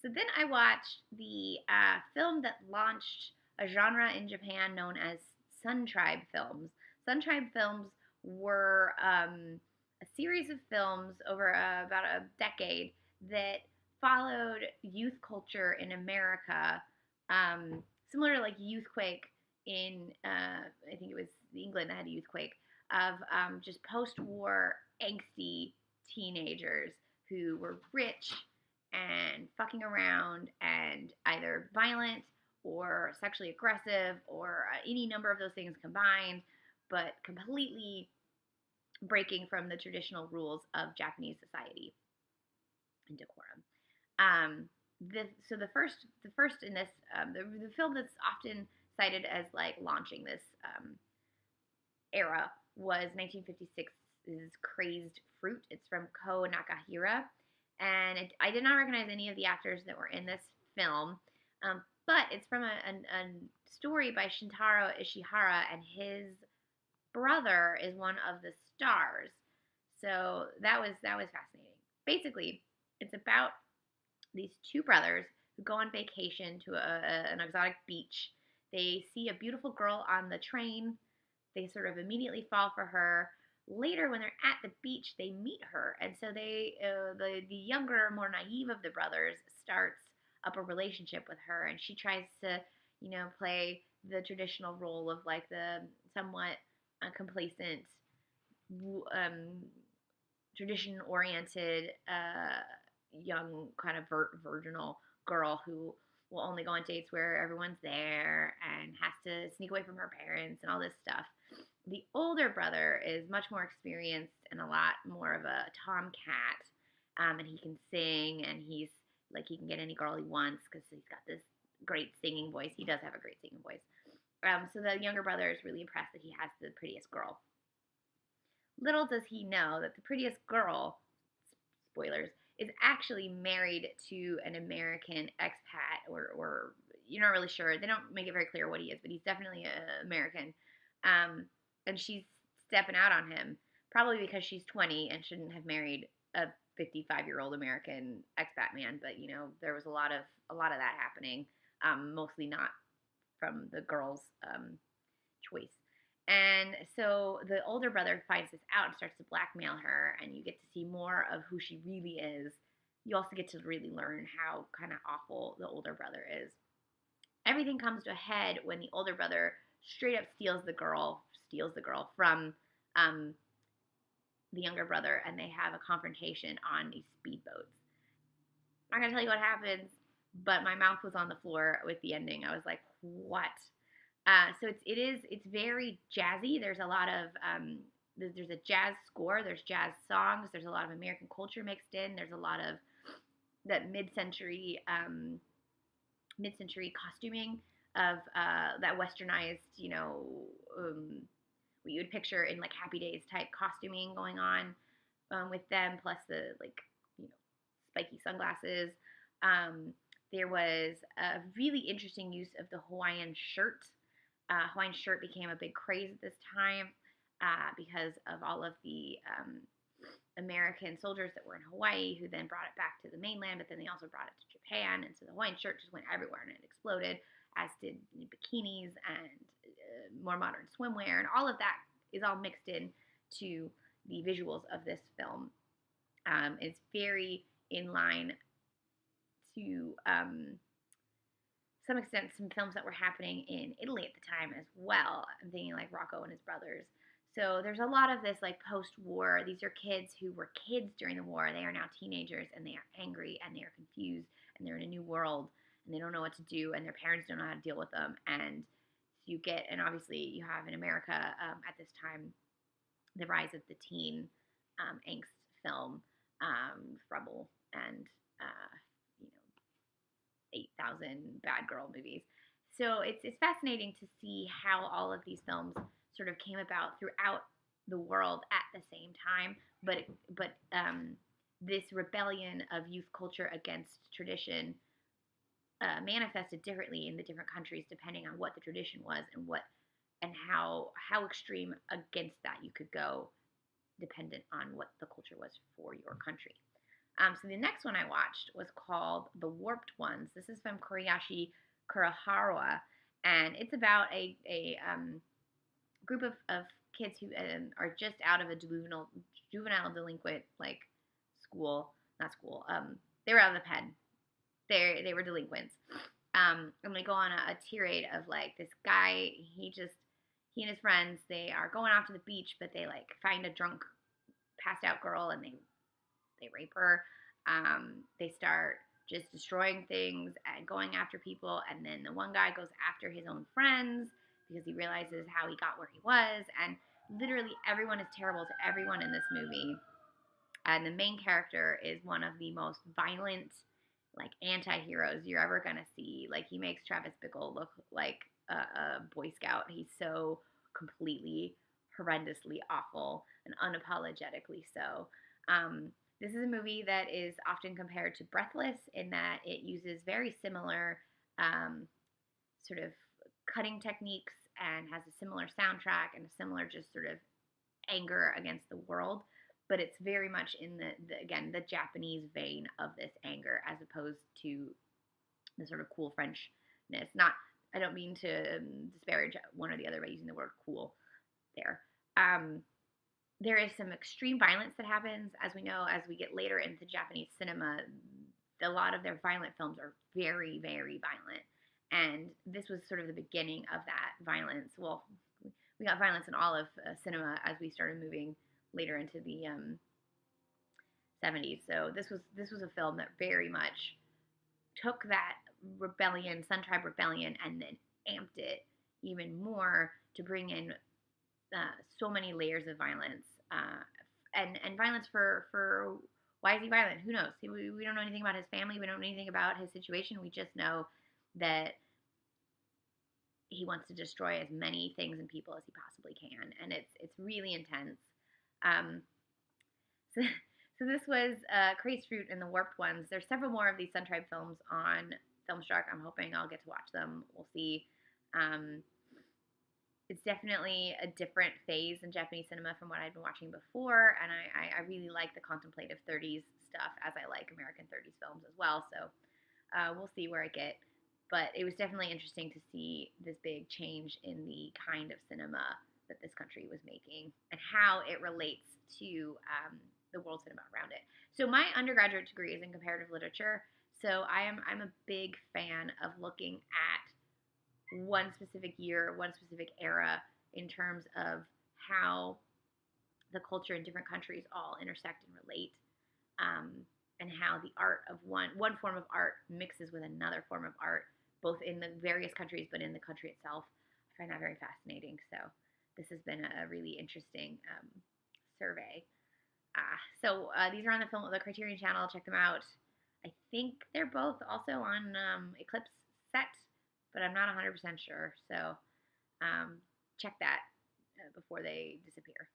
So then I watched the film that launched a genre in Japan known as Sun Tribe films. Sun Tribe films were a series of films over about a decade that followed youth culture in America, similar to like Youthquake in, I think it was England that had a Youthquake, of just post war angsty teenagers who were rich and fucking around and either violent or sexually aggressive or any number of those things combined, but completely breaking from the traditional rules of Japanese society and decorum. So the first in this, the film that's often cited as like launching this era was 1956's Crazed Fruit. It's from Kô Nakahira, and I did not recognize any of the actors that were in this film, but it's from a story by Shintaro Ishihara, and his brother is one of the stars. So that was fascinating. Basically, it's about these two brothers who go on vacation to an exotic beach. They see a beautiful girl on the train. They sort of immediately fall for her. Later, when they're at the beach, they meet her, and so the younger, more naive of the brothers starts up a relationship with her, and she tries to, play the traditional role of like the somewhat complacent, um, tradition-oriented, young kind of virginal girl who will only go on dates where everyone's there and has to sneak away from her parents and all this stuff. The older brother is much more experienced and a lot more of a tomcat, and he can sing, and he's like he can get any girl he wants because he's got this great singing voice. He does have a great singing voice. So the younger brother is really impressed that he has the prettiest girl. Little does he know that the prettiest girl, spoilers, is actually married to an American expat, or you're not really sure. They don't make it very clear what he is, but he's definitely an American. And she's stepping out on him, probably because she's 20 and shouldn't have married a 55-year-old American expat man. But there was a lot of that happening, mostly not from the girl's choice. And so the older brother finds this out and starts to blackmail her, and you get to see more of who she really is. You also get to really learn how kind of awful the older brother is. Everything comes to a head when the older brother straight up steals the girl from the younger brother, and they have a confrontation on these speedboats. I'm not gonna tell you what happens, but my mouth was on the floor with the ending. I was like, what? So it's very jazzy. There's a lot of there's a jazz score. There's jazz songs. There's a lot of American culture mixed in. There's a lot of that mid-century costuming of that westernized, what you would picture in like Happy Days type costuming going on with them, plus the spiky sunglasses. There was a really interesting use of the Hawaiian shirt. Hawaiian shirt became a big craze at this time because of all of the American soldiers that were in Hawaii who then brought it back to the mainland, but then they also brought it to Japan, and so the Hawaiian shirt just went everywhere and it exploded, as did bikinis and more modern swimwear, and all of that is all mixed in to the visuals of this film. It's very in line to some extent some films that were happening in Italy at the time as well. I'm thinking like Rocco and his brothers. So there's a lot of this like post-war. These are kids who were kids during the war. They are now teenagers, and they are angry, and they are confused, and they're in a new world, and they don't know what to do, and their parents don't know how to deal with them. And and obviously you have in America at this time the rise of the teen angst film, Rebel, and 8,000 bad girl movies. So it's fascinating to see how all of these films sort of came about throughout the world at the same time, but this rebellion of youth culture against tradition manifested differently in the different countries depending on what the tradition was and how extreme against that you could go, dependent on what the culture was for your country. So the next one I watched was called The Warped Ones. This is from Koreyoshi Kurahara, and it's about a group of kids who are just out of a juvenile delinquent like school, not school. They were out of the pen. They were delinquents. I'm gonna go on a tirade of like this guy. He and his friends, they are going off to the beach, but they like find a drunk, passed out girl, and they rape her. They start just destroying things and going after people, and then the one guy goes after his own friends because he realizes how he got where he was, and literally everyone is terrible to everyone in this movie. And the main character is one of the most violent, like, anti-heroes you're ever gonna see. Like, he makes Travis Bickle look like a Boy Scout. He's so completely horrendously awful and unapologetically so. This is a movie that is often compared to Breathless in that it uses very similar sort of cutting techniques and has a similar soundtrack and a similar just sort of anger against the world, but it's very much in again the Japanese vein of this anger as opposed to the sort of cool Frenchness. Not, I don't mean to disparage one or the other by using the word cool there. There is some extreme violence that happens, as we know, as we get later into Japanese cinema. A lot of their violent films are very, very violent, and this was sort of the beginning of that violence. Well, we got violence in all of cinema as we started moving later into the 70s. So this was a film that very much took that rebellion, Sun Tribe rebellion, and then amped it even more to bring in so many layers of violence, and violence for why is he violent? Who knows? We don't know anything about his family. We don't know anything about his situation. We just know that he wants to destroy as many things and people as he possibly can, and it's really intense. Um, so, so this was Crazed Fruit and the Warped Ones. There's several more of these Sun Tribe films on Filmstruck. I'm hoping I'll get to watch them. We'll see. It's definitely a different phase in Japanese cinema from what I'd been watching before, and I really like the contemplative 30s stuff as I like American 30s films as well, so we'll see where I get. But it was definitely interesting to see this big change in the kind of cinema that this country was making and how it relates to the world cinema around it. So my undergraduate degree is in comparative literature, so I'm a big fan of looking at one specific year, one specific era in terms of how the culture in different countries all intersect and relate, and how the art of one form of art mixes with another form of art, both in the various countries but in the country itself. I find that very fascinating. So this has been a really interesting survey. So these are on the Criterion channel. Check them out. I think they're both also on Eclipse Set, but I'm not 100% sure. So check that before they disappear.